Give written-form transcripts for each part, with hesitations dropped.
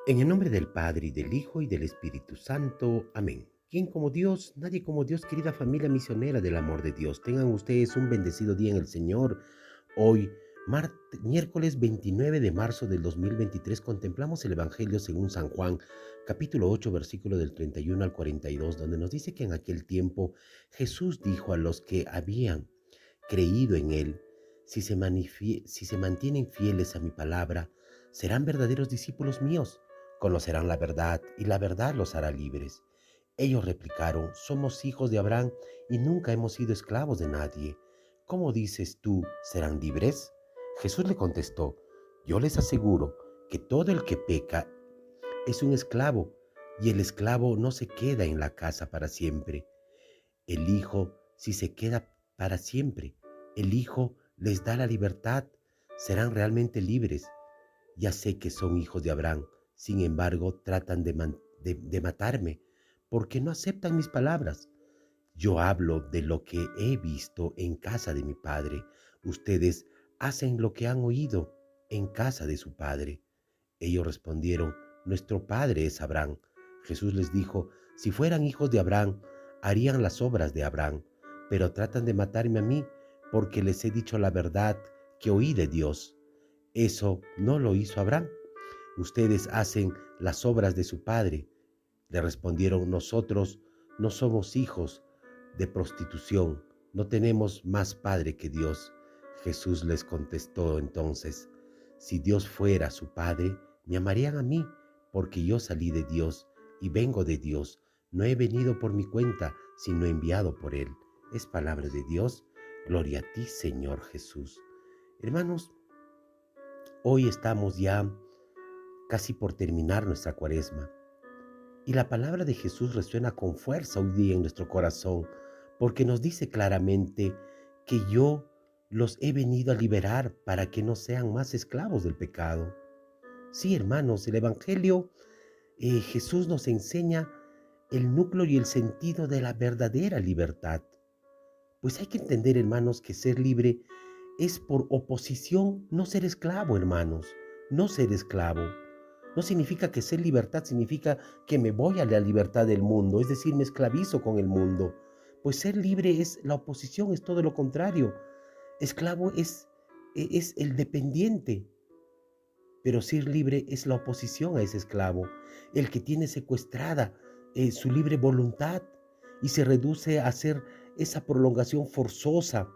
En el nombre del Padre, y del Hijo, y del Espíritu Santo. Amén. ¿Quién como Dios? Nadie como Dios, querida familia misionera del amor de Dios. Tengan ustedes un bendecido día en el Señor. Hoy, miércoles 29 de marzo del 2023, contemplamos el Evangelio según San Juan, capítulo 8, versículo del 31 al 42, donde nos dice que en aquel tiempo Jesús dijo a los que habían creído en Él: si se mantienen fieles a mi palabra, serán verdaderos discípulos míos, conocerán la verdad y la verdad los hará libres. Ellos replicaron: somos hijos de Abraham y nunca hemos sido esclavos de nadie. ¿Cómo dices tú, serán libres? Jesús le contestó: yo les aseguro que todo el que peca es un esclavo, y el esclavo no se queda en la casa para siempre. El Hijo, si se queda para siempre, el Hijo les da la libertad, serán realmente libres. Ya sé que son hijos de Abraham, sin embargo tratan de matarme porque no aceptan mis palabras. Yo hablo de lo que he visto en casa de mi padre. Ustedes hacen lo que han oído en casa de su padre. Ellos respondieron: nuestro padre es Abraham. Jesús les dijo: si fueran hijos de Abraham, harían las obras de Abraham, pero tratan de matarme a mí porque les he dicho la verdad que oí de Dios. Eso no lo hizo Abraham. Ustedes hacen las obras de su padre. Le respondieron: nosotros no somos hijos de prostitución, no tenemos más padre que Dios. Jesús les contestó entonces: si Dios fuera su padre, me amarían a mí, porque yo salí de Dios y vengo de Dios. No he venido por mi cuenta, sino enviado por Él. Es palabra de Dios. Gloria a ti, Señor Jesús. Hermanos, hoy estamos ya casi por terminar nuestra cuaresma. Y la palabra de Jesús resuena con fuerza hoy día en nuestro corazón, porque nos dice claramente que yo los he venido a liberar para que no sean más esclavos del pecado. Sí, hermanos, el Evangelio, Jesús nos enseña el núcleo y el sentido de la verdadera libertad. Pues hay que entender, hermanos, que ser libre es por oposición, no ser esclavo, hermanos, no ser esclavo. No significa que ser libertad significa que me voy a la libertad del mundo, es decir, me esclavizo con el mundo. Pues ser libre es la oposición, es todo lo contrario. Esclavo es el dependiente, pero ser libre es la oposición a ese esclavo, el que tiene secuestrada su libre voluntad y se reduce a ser esa prolongación forzosa,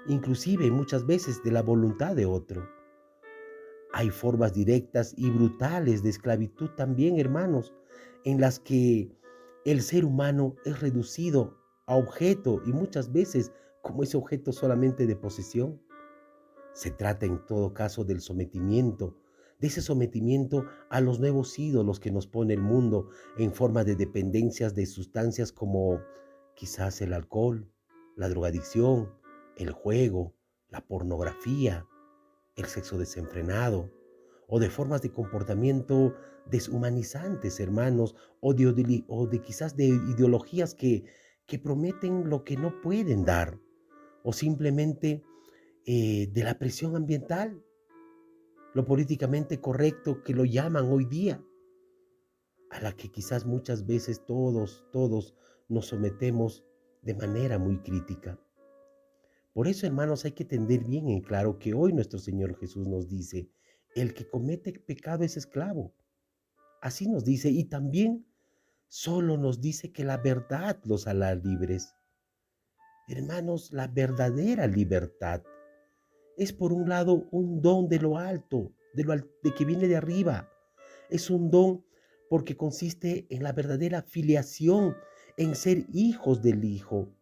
inclusive muchas veces de la voluntad de otro. Hay formas directas y brutales de esclavitud también, hermanos, en las que el ser humano es reducido a objeto y muchas veces como ese objeto solamente de posesión. Se trata en todo caso del sometimiento, de ese sometimiento a los nuevos ídolos que nos pone el mundo en forma de dependencias de sustancias como quizás el alcohol, la drogadicción, el juego, la pornografía, el sexo desenfrenado, o de formas de comportamiento deshumanizantes, hermanos, o de quizás de ideologías que prometen lo que no pueden dar, o simplemente de la presión ambiental, lo políticamente correcto que lo llaman hoy día, a la que quizás muchas veces todos nos sometemos de manera muy crítica. Por eso, hermanos, hay que tener bien en claro que hoy nuestro Señor Jesús nos dice: el que comete pecado es esclavo. Así nos dice, y también solo nos dice que la verdad los hará libres. Hermanos, la verdadera libertad es por un lado un don de lo alto, de que viene de arriba. Es un don porque consiste en la verdadera filiación, en ser hijos del Hijo,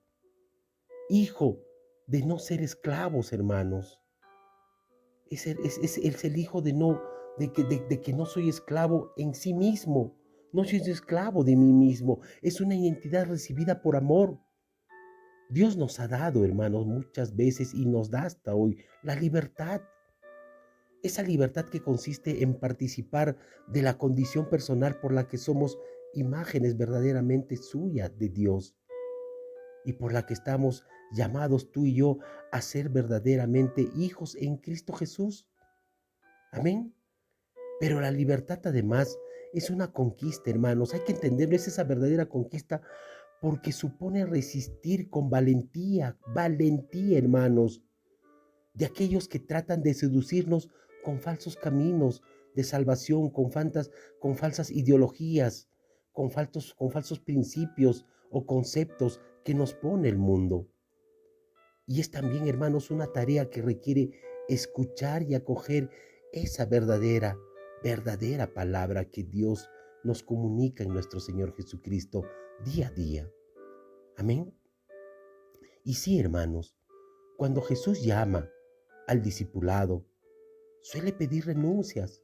hijo de no ser esclavos, hermanos. Es el hijo de que no soy esclavo en sí mismo. No soy esclavo de mí mismo. Es una identidad recibida por amor. Dios nos ha dado, hermanos, muchas veces y nos da hasta hoy la libertad. Esa libertad que consiste en participar de la condición personal por la que somos imágenes verdaderamente suyas de Dios y por la que estamos llamados tú y yo a ser verdaderamente hijos en Cristo Jesús. Amén. Pero la libertad además es una conquista, hermanos. Hay que entenderlo, es esa verdadera conquista porque supone resistir con valentía, valentía, hermanos, de aquellos que tratan de seducirnos con falsos caminos de salvación, con falsas ideologías, con falsos principios o conceptos que nos pone el mundo. Y es también, hermanos, una tarea que requiere escuchar y acoger esa verdadera palabra que Dios nos comunica en nuestro Señor Jesucristo día a día. Amén. Y sí, hermanos, cuando Jesús llama al discipulado, suele pedir renuncias.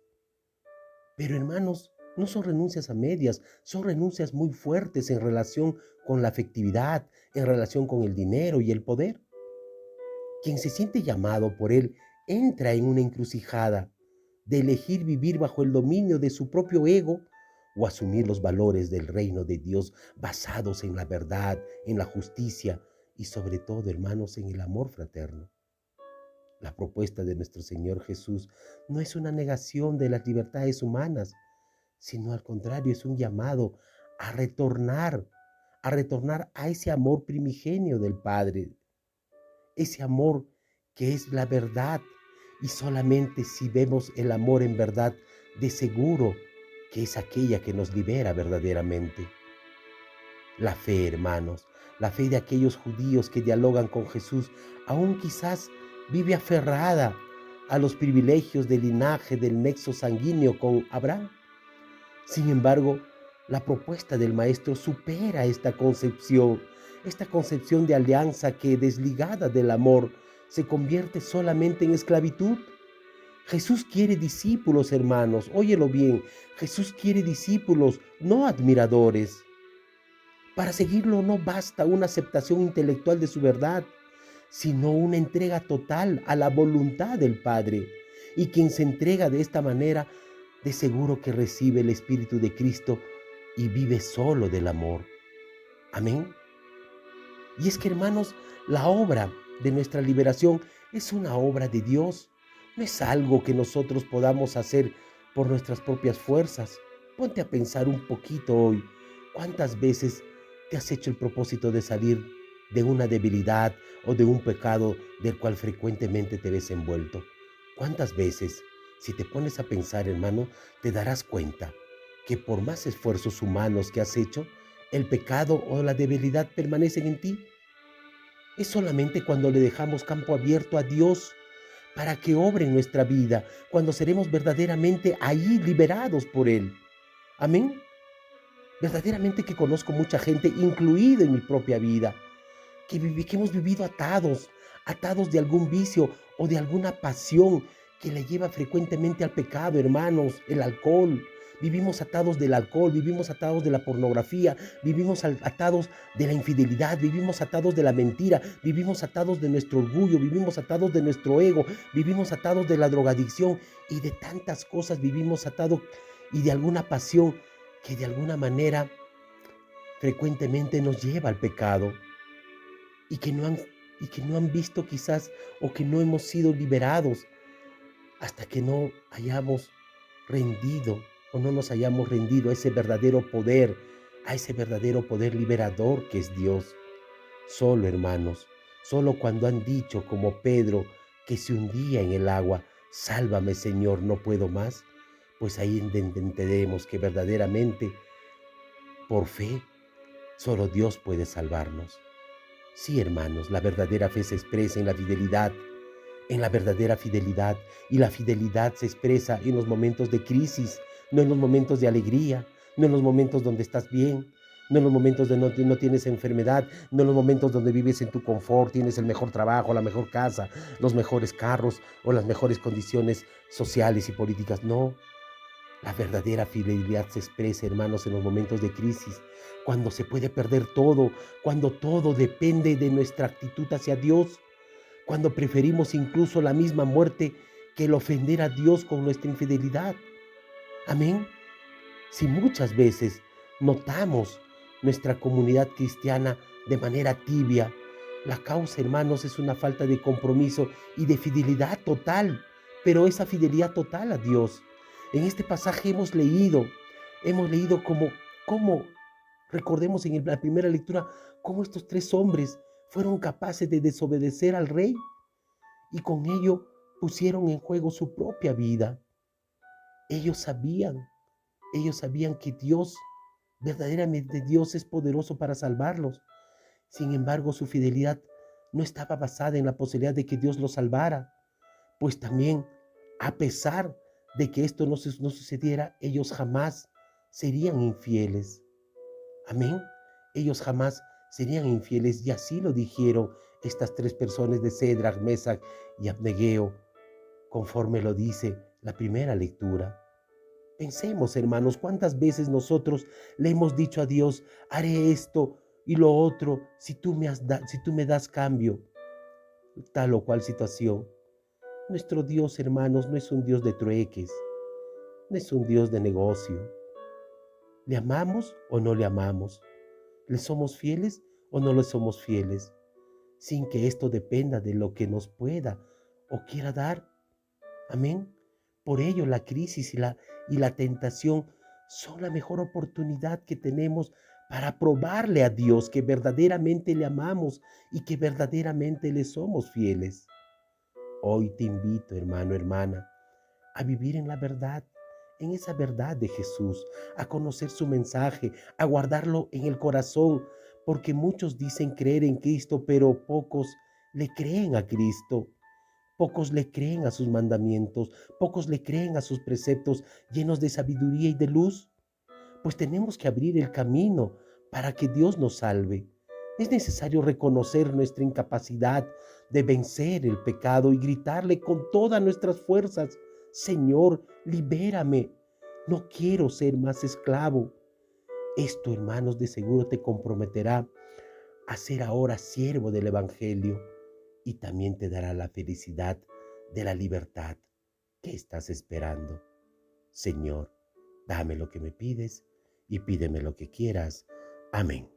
Pero, hermanos, no son renuncias a medias, son renuncias muy fuertes en relación con la afectividad, en relación con el dinero y el poder. Quien se siente llamado por Él entra en una encrucijada de elegir vivir bajo el dominio de su propio ego o asumir los valores del reino de Dios basados en la verdad, en la justicia y sobre todo, hermanos, en el amor fraterno. La propuesta de nuestro Señor Jesús no es una negación de las libertades humanas, sino al contrario, es un llamado a retornar, a ese amor primigenio del Padre, ese amor que es la verdad. Y solamente si vemos el amor en verdad, de seguro que es aquella que nos libera verdaderamente. La fe, hermanos, la fe de aquellos judíos que dialogan con Jesús, aún quizás vive aferrada a los privilegios del linaje, del nexo sanguíneo con Abraham. Sin embargo, la propuesta del Maestro supera esta concepción de alianza que, desligada del amor, se convierte solamente en esclavitud. Jesús quiere discípulos, hermanos, óyelo bien, Jesús quiere discípulos, no admiradores. Para seguirlo no basta una aceptación intelectual de su verdad, sino una entrega total a la voluntad del Padre. Y quien se entrega de esta manera, de seguro que recibe el Espíritu de Cristo y vive solo del amor. Amén. Y es que, hermanos, la obra de nuestra liberación es una obra de Dios. No es algo que nosotros podamos hacer por nuestras propias fuerzas. Ponte a pensar un poquito hoy. ¿Cuántas veces te has hecho el propósito de salir de una debilidad o de un pecado del cual frecuentemente te ves envuelto? ¿Cuántas veces, si te pones a pensar, hermano, te darás cuenta que por más esfuerzos humanos que has hecho, el pecado o la debilidad permanecen en ti? Es solamente cuando le dejamos campo abierto a Dios para que obre en nuestra vida, cuando seremos verdaderamente ahí liberados por Él. Amén. Verdaderamente que conozco mucha gente, incluido en mi propia vida, que hemos vivido atados de algún vicio o de alguna pasión que le lleva frecuentemente al pecado, hermanos, el alcohol. Vivimos atados del alcohol, vivimos atados de la pornografía, vivimos atados de la infidelidad, vivimos atados de la mentira, vivimos atados de nuestro orgullo, vivimos atados de nuestro ego, vivimos atados de la drogadicción y de tantas cosas vivimos atados y de alguna pasión que de alguna manera frecuentemente nos lleva al pecado y que no han visto quizás o que no hemos sido liberados hasta que no hayamos rendido o no nos hayamos rendido a ese verdadero poder liberador que es Dios. Solo, hermanos, solo cuando han dicho como Pedro que se hundía en el agua, sálvame Señor, no puedo más, pues ahí entendemos que verdaderamente por fe solo Dios puede salvarnos. Sí, hermanos, la verdadera fe se expresa en la verdadera fidelidad, y la fidelidad se expresa en los momentos de crisis, no en los momentos de alegría, no en los momentos donde estás bien, no en los momentos donde no tienes enfermedad, no en los momentos donde vives en tu confort, tienes el mejor trabajo, la mejor casa, los mejores carros o las mejores condiciones sociales y políticas. No, la verdadera fidelidad se expresa, hermanos, en los momentos de crisis, cuando se puede perder todo, cuando todo depende de nuestra actitud hacia Dios, cuando preferimos incluso la misma muerte que el ofender a Dios con nuestra infidelidad. Amén. Si muchas veces notamos nuestra comunidad cristiana de manera tibia, la causa, hermanos, es una falta de compromiso y de fidelidad total, pero esa fidelidad total a Dios. En este pasaje hemos leído Hemos leído cómo recordemos en la primera lectura, cómo estos tres hombres fueron capaces de desobedecer al rey y con ello pusieron en juego su propia vida. Ellos sabían, ellos sabían que Dios, verdaderamente Dios es poderoso para salvarlos. Sin embargo, su fidelidad no estaba basada en la posibilidad de que Dios los salvara, pues también, a pesar de que esto no sucediera, ellos jamás serían infieles. Amén. Ellos jamás serían infieles y así lo dijeron estas tres personas de Cedrac, Mesac y Abnegeo, conforme lo dice la primera lectura. Pensemos, hermanos, cuántas veces nosotros le hemos dicho a Dios, haré esto y lo otro si tú me das cambio, tal o cual situación. Nuestro Dios, hermanos, no es un Dios de trueques, no es un Dios de negocio. ¿Le amamos o no le amamos? ¿Le somos fieles o no le somos fieles? Sin que esto dependa de lo que nos pueda o quiera dar. Amén. Por ello la crisis y la tentación son la mejor oportunidad que tenemos para probarle a Dios que verdaderamente le amamos y que verdaderamente le somos fieles. Hoy te invito, hermano, hermana, a vivir en la verdad, en esa verdad de Jesús, a conocer su mensaje, a guardarlo en el corazón, porque muchos dicen creer en Cristo, pero pocos le creen a Cristo. Pocos le creen a sus mandamientos, pocos le creen a sus preceptos llenos de sabiduría y de luz. Pues tenemos que abrir el camino para que Dios nos salve. Es necesario reconocer nuestra incapacidad de vencer el pecado y gritarle con todas nuestras fuerzas, Señor, libérame. No quiero ser más esclavo. Esto, hermanos, de seguro te comprometerá a ser ahora siervo del Evangelio y también te dará la felicidad de la libertad que estás esperando. Señor, dame lo que me pides y pídeme lo que quieras. Amén.